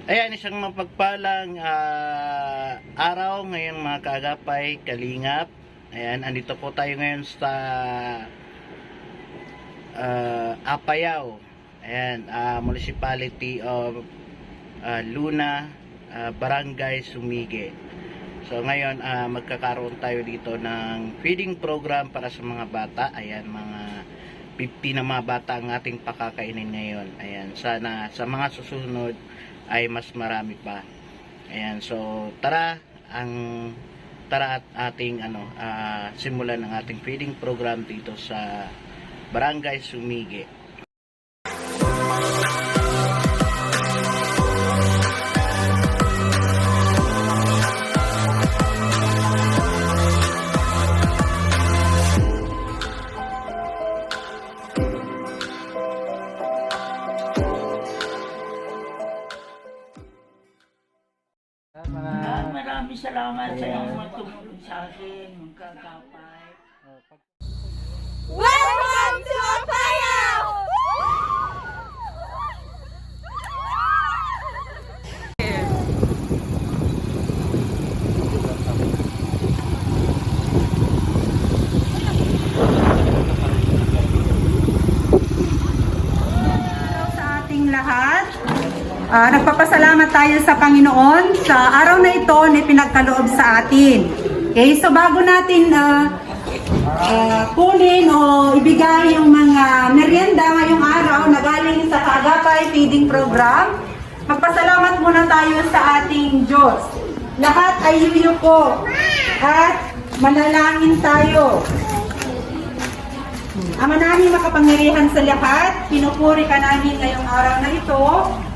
Ayan, isang mapagpalang araw ngayon mga kaagapay, kalingap. Ayan, andito po tayo ngayon sa Apayao. Ayan, Municipality of Luna, Barangay Sumige. So ngayon, magkakaroon tayo dito ng feeding program para sa mga bata. Ayan, mga 50 na mga bata ang ating pakakainin ngayon. Ayan, sana sa mga susunod ay mas marami pa. Ayan, so tara at ating simulan ng ating feeding program dito sa Barangay Sumige. Maraming salamat sa iyong tumulong sa akin, mga kagapay. Welcome to Apayao! Sa ating lahat, nagpapasalamat tayo sa Panginoon sa araw na ito na pinagkaloob sa atin. Okay, so bago natin kunin o ibigay yung mga merienda ngayong araw na galing sa Kaagapay Feeding Program, magpasalamat muna tayo sa ating Diyos. Lahat ay yuyuko at manalangin tayo. Ama namin makapangyarihan sa lahat, pinupuri ka namin ngayong araw na ito.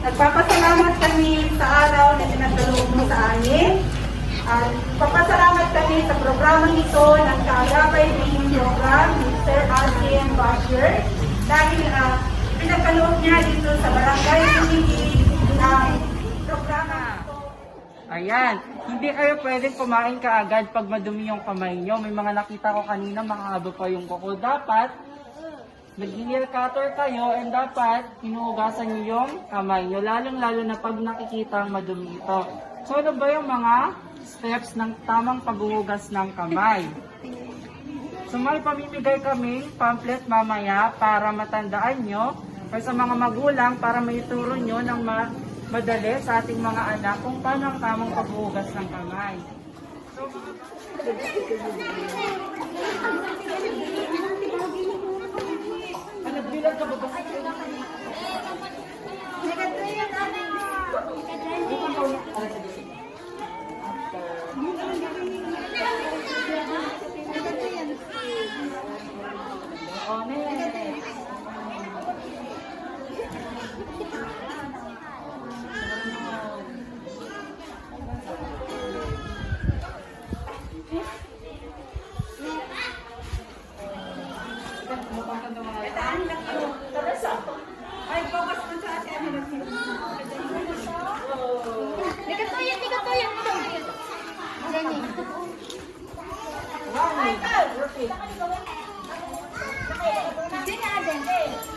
Nagpapasalamat kami sa araw na pinagkaloob mo sa amin. At papasalamat kami sa programang ito ng Kaagapay Feeding Program ni Sir Adrian Basher dahil pinagkaloob niya dito sa Barangay Sumigi ang programa ito. Ayan, hindi kayo pwedeng kumain kaagad pag madumi yung kamay nyo. May mga nakita ko kanina mahaba pa yung kuko. Dapat nag-nail cutter kayo and dapat hinuhugasan nyo yung kamay nyo. Lalong-lalo na pag nakikita ang madumi ito. So ano ba yung mga steps ng tamang paghuhugas ng kamay? So may pamimigay kaming pamphlet mamaya para matandaan nyo or sa mga magulang para maituro nyo ng madali sa ating mga anak kung paano ang tamang paghuhugas ng kamay. So, nagbilang ka ba ba?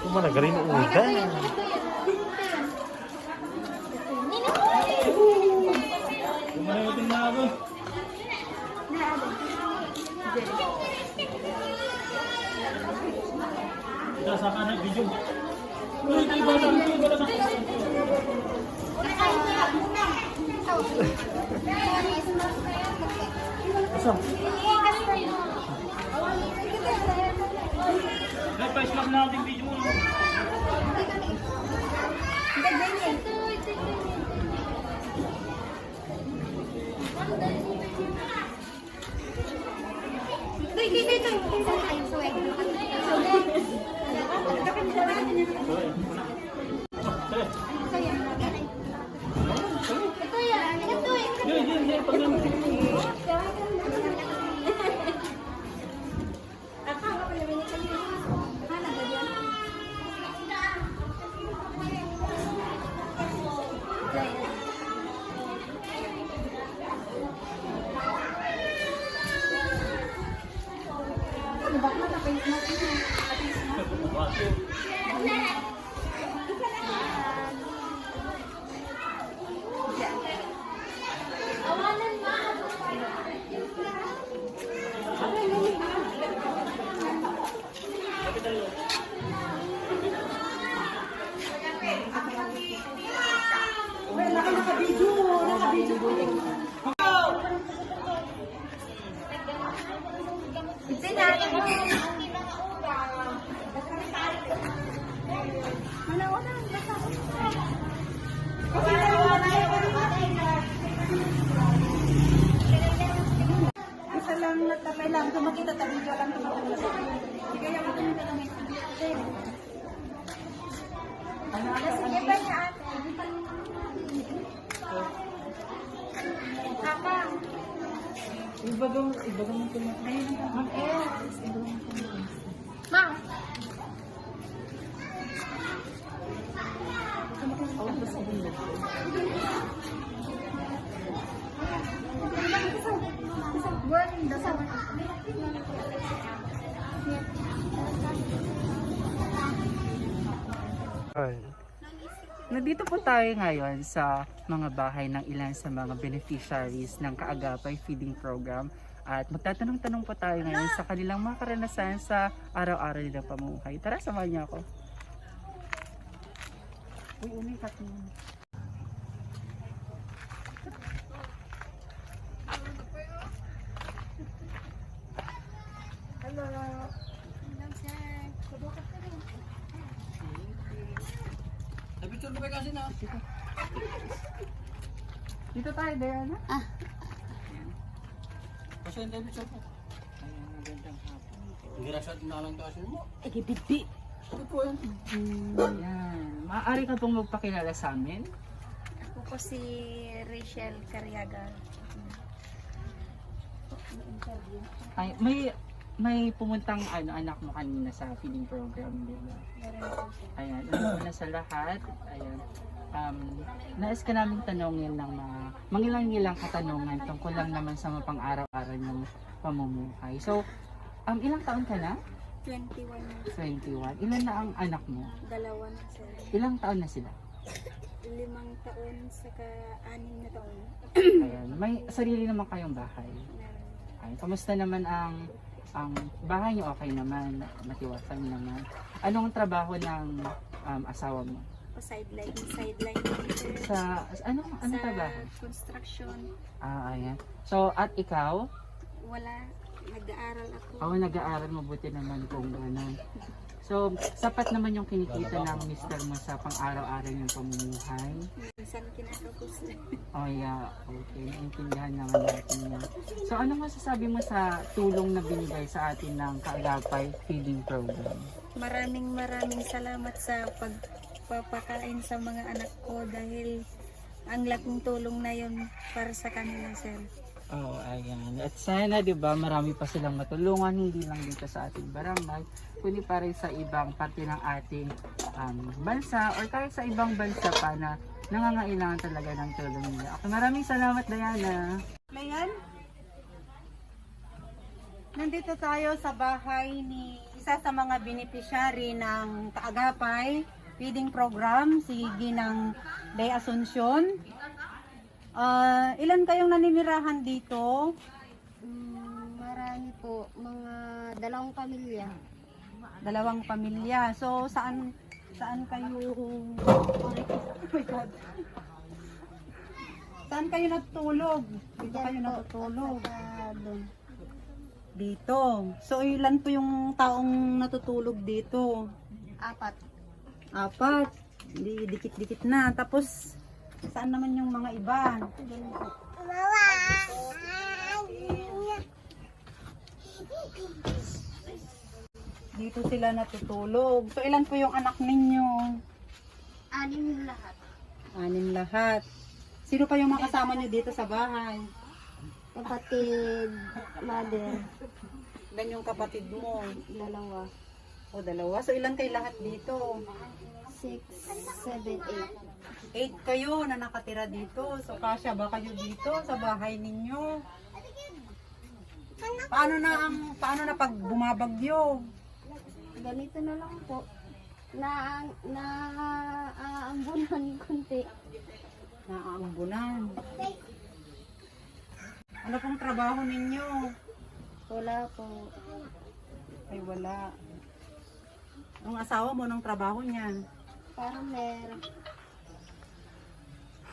Kumana garin uda. Isa lang natamay lang. Kung makita tabi ka lang. Sige, yung ito yung tanong. Sige ba niya ate? Papa. Ibagang mo tumatay. Ma. Buwan, dasal. Nandito po tayo ngayon sa mga bahay ng ilan sa mga beneficiaries ng Kaagapay Feeding Program at magtatanong-tanong po tayo ngayon sa kanilang mga karanasan sa araw-araw nilang pamumuhay. Tara, samahan niyo ako. Uy, umikat mo. Dito tayo, Diana. Kasi hindi ibig sabihin. Ayan, magandang hapon. Hindi rasad na lang kasi mo. Ikibiti. Ano po yan? Ayan. Maaari ka pong magpakilala sa amin? Ako po si Rachel Cariaga. Ay, may pumuntang anak mo kanina sa feeding program, di ba? Ayan, una sa lahat, ayan. Nais ka namin tanongin ng mga mangilang-ilang katanungan tungkol lang naman sa mga pang-araw-araw ng pamumuhay. So, ilang taon ka na? 21 years. 21. Ilan na ang anak mo? Dalawa na sir. Ilang taon na sila? 5 taon saka 6 na taon. Ayan, may sarili naman kayong bahay. Meron. Ay, kamusta naman ang bahay niyo? Okay naman, matiwasan naman. Anong trabaho ng asawa mo? Sideline sir. Sa anong Sa trabaho? construction, Ayan. So, at ikaw? wala. Nag-aaral ako. Nag-aaral, mabuti naman kung gano'n. So, sapat naman yung kinikita ng mister mo sa pang-araw-araw yung pamumuhay. Minsan kinakapos na. Oh yeah, okay. Naintindihan naman natin yan. So, ano masasabi mo sa tulong na binigay sa atin ng Kaagapay Feeding Program? Maraming salamat sa pagpapakain sa mga anak ko dahil ang laking tulong na yun para sa kanila sir. Oh, ayan. At sana, di ba, marami pa silang matulungan, hindi lang dito sa ating barangay, kundi pa rin sa ibang parte ng ating bansa or kahit sa ibang bansa pa na nangangailangan talaga ng tulong nila. Okay, maraming salamat, Diana. Mayan, nandito tayo sa bahay ni isa sa mga beneficiary ng Kaagapay Feeding Program, si Ginang Day Asuncion. Ilan kayong naninirahan dito? Marami po, mga 2 pamilya. 2 pamilya. So, saan kayo... Oh my God. Saan kayo natutulog? Dito kayo natutulog. Doon. Dito. So, ilan po yung taong natutulog dito? 4. Di dikit-dikit na. Tapos, saan naman yung mga iba? Dito sila natutulog. So, ilan po yung anak ninyo? 6 lahat. 6 lahat. Sino pa yung mga kasama nyo dito sa bahay? Kapatid, mother, Ilan yung kapatid mo? 2. O, 2. So, ilan kayo lahat dito? 6, 7, 8 kayo na nakatira dito. So, kasya ba kayo dito sa bahay ninyo? Paano na pag bumabagyo? 8. Ganito na lang po. Aambunan kunti. Naaambunan. Ano pong trabaho ninyo? Wala po. Ay, wala. Ang asawa mo ng trabaho niya? Farmer.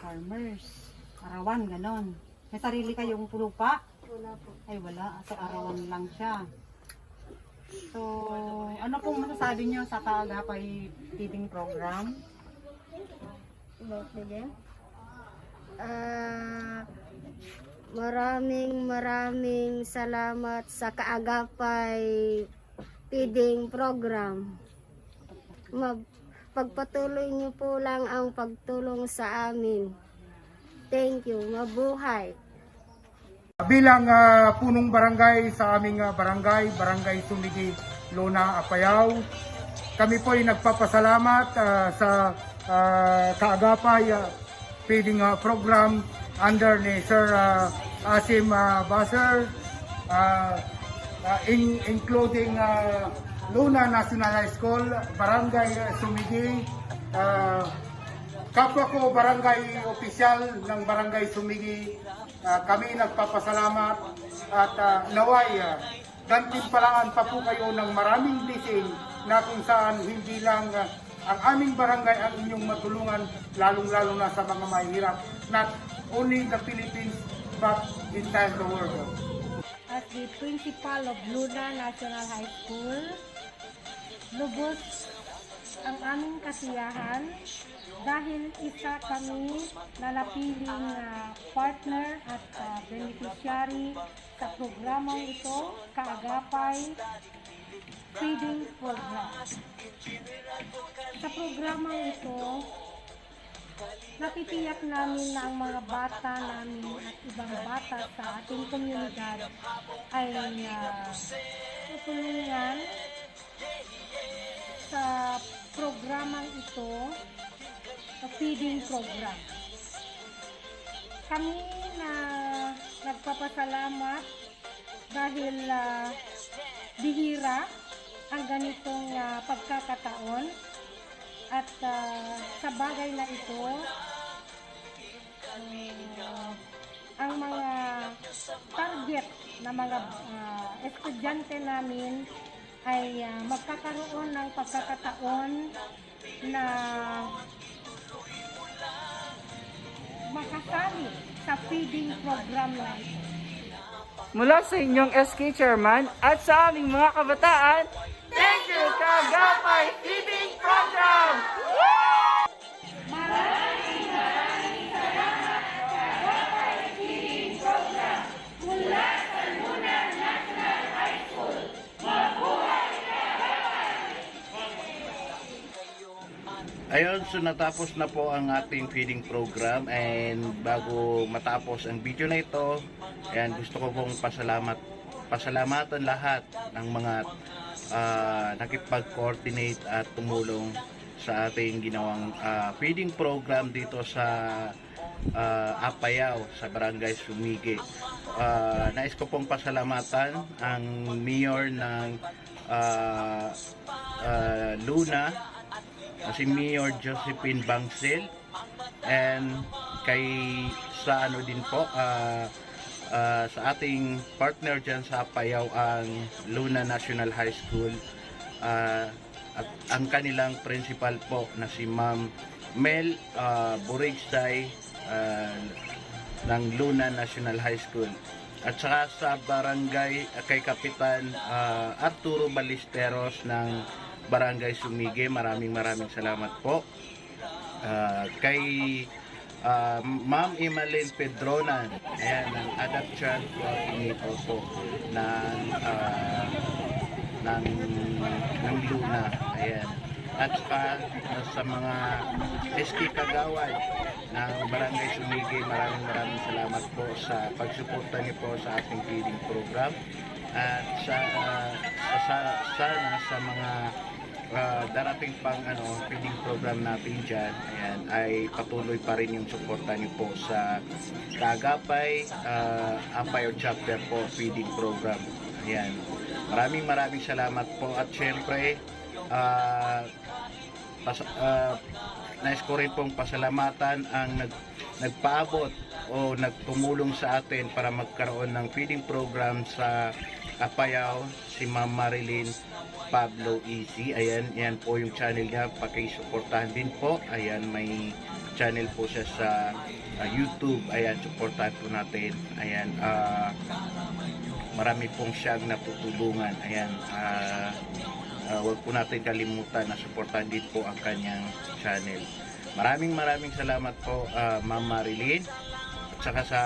farmers. Arawan, ganon. May sarili kayong lupa? Wala po. Ay wala, sa arawan lang siya. So, ano pong masasabi niyo sa Kaagapay feeding program? About again? Maraming salamat sa Kaagapay feeding program. Pagpatuloy niyo po lang ang pagtulong sa amin. Thank you. Mabuhay. Bilang punong barangay sa aming barangay Sumigi, Luna, Apayao, kami po ay nagpapasalamat sa Kaagapay feeding program under ni Sir Asim Basser, including Luna National High School, Barangay Sumigi, kapwa ko barangay opisyal ng Barangay Sumigi. Kami nagpapasalamat at naway gantimpalaan pa po kayo ng maraming blessing na kung saan hindi lang ang aming barangay ang inyong matulungan, lalong-lalo na sa mga mahihirap, not only the Philippines but entire the world. As the principal of Luna National High School, lubos ang aming kasiyahan dahil isa kami na napiling partner at beneficiary sa programang ito, Kaagapay Feeding Program. Sa programang ito, natitiyak namin na ang mga bata namin at ibang bata sa ating komunidad ay tutulungan sa programang ito, sa feeding program. Kami na nagpapasalamat dahil bihira ang ganitong pagkakataon at sa bagay na ito, ang mga target na mga estudyante namin ay magkakaroon ng pagkakataon na makasali sa feeding program na ito. Mula sa inyong SK Chairman at sa aming mga kabataan, thank you, Kaagapay Feeding Program! Maraming salamat Kaagapay Feeding Program mula sa Luna National High School. Mabuhay Kaagapay! Ayun, so natapos na po ang ating feeding program, and bago matapos ang video na ito, ayan, gusto ko pong pasalamatan lahat ng mga nakipag-coordinate at tumulong sa ating ginawang feeding program dito sa Apayao, sa Barangay Sumigi. Nais ko pong pasalamatan ang mayor ng Luna, si Mayor Josephine Bangsil, and sa ano din po, sa ating partner dyan sa Apayao, ang Luna National High School, at ang kanilang principal po na si Ma'am Mel Burigsay ng Luna National High School, at saka sa barangay kay Kapitan Arturo Ballesteros ng Barangay Sumigi. Maraming salamat po. Kay Ma'am Imalin Pedronan, ayan, ng adoption coordinator po ng Luna, ayan. At saka sa mga SK Kagawad ng Barangay Sumigi, maraming salamat po sa pagsuporta niyo po sa ating feeding program, at sana sa mga darating pang feeding program natin dyan, ayan, ay patuloy pa rin yung suporta niyo po sa Kaagapay Apayao Chapter po feeding program. Ayan, maraming salamat po, at syempre nais ko rin pong pasalamatan ang nagpaabot o nagtumulong sa atin para magkaroon ng feeding program sa Apayao, si Ma'am Marilyn Pablo Easy. Ayan, yan po yung channel niya, pakisuportahan din po. Ayan, may channel po siya sa YouTube. Ayan, supportahan po natin. Ayan, marami pong siyang naputulungan. Ayan, huwag po natin kalimutan na supportahan din po ang kanyang channel. Maraming salamat po, Ma'am Marilyn, at saka sa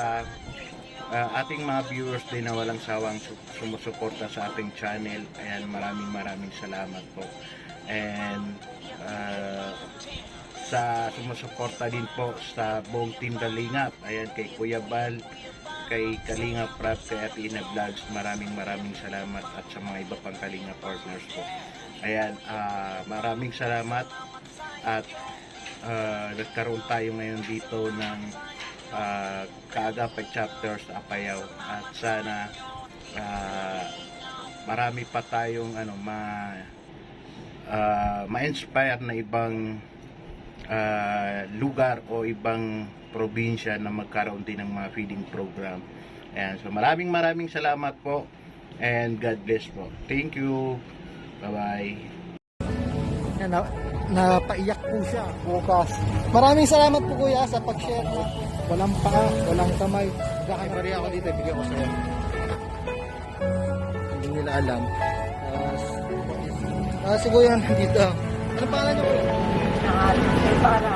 ating mga viewers din na walang sawang sumusuporta sa ating channel. Ayan, maraming salamat po. And sa sumusuporta din po sa buong Team Kalingap. Ayan, kay Kuya Bal, kay Kalingap Rap, kay Ate Ina Vlogs, maraming salamat, at sa mga iba pang Kalingap partners po. Ayan, maraming salamat, at nagkaroon tayo ngayon dito ng Kaagapay chapter sa Apayao, at sana marami pa tayong ma-inspire na ibang lugar o ibang probinsya na magkaroon din ng mga feeding program. Ayan, so maraming salamat po, and God bless po. Thank you. Bye-bye. Napaiyak po siya bukas. Maraming salamat po kuya sa pag-share na walang paa, walang kamay. Kakay ako dito, bigyan ko sa'yo. Hindi nila alam. Si kuya nandito. Ano pangalan niyo? Para.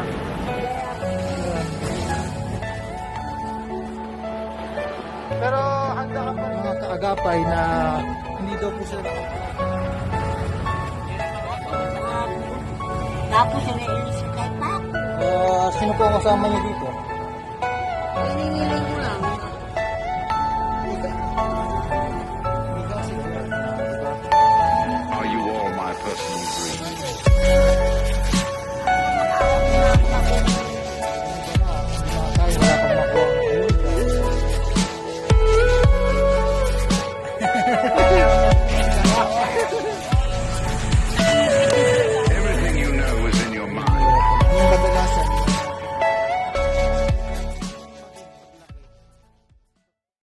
Pero handa ka pa rin mga kaagapay na hindi daw po sila Tapos iniilis kahit pa. sino po ang kasama niyo dito? Hinihiling ko lang.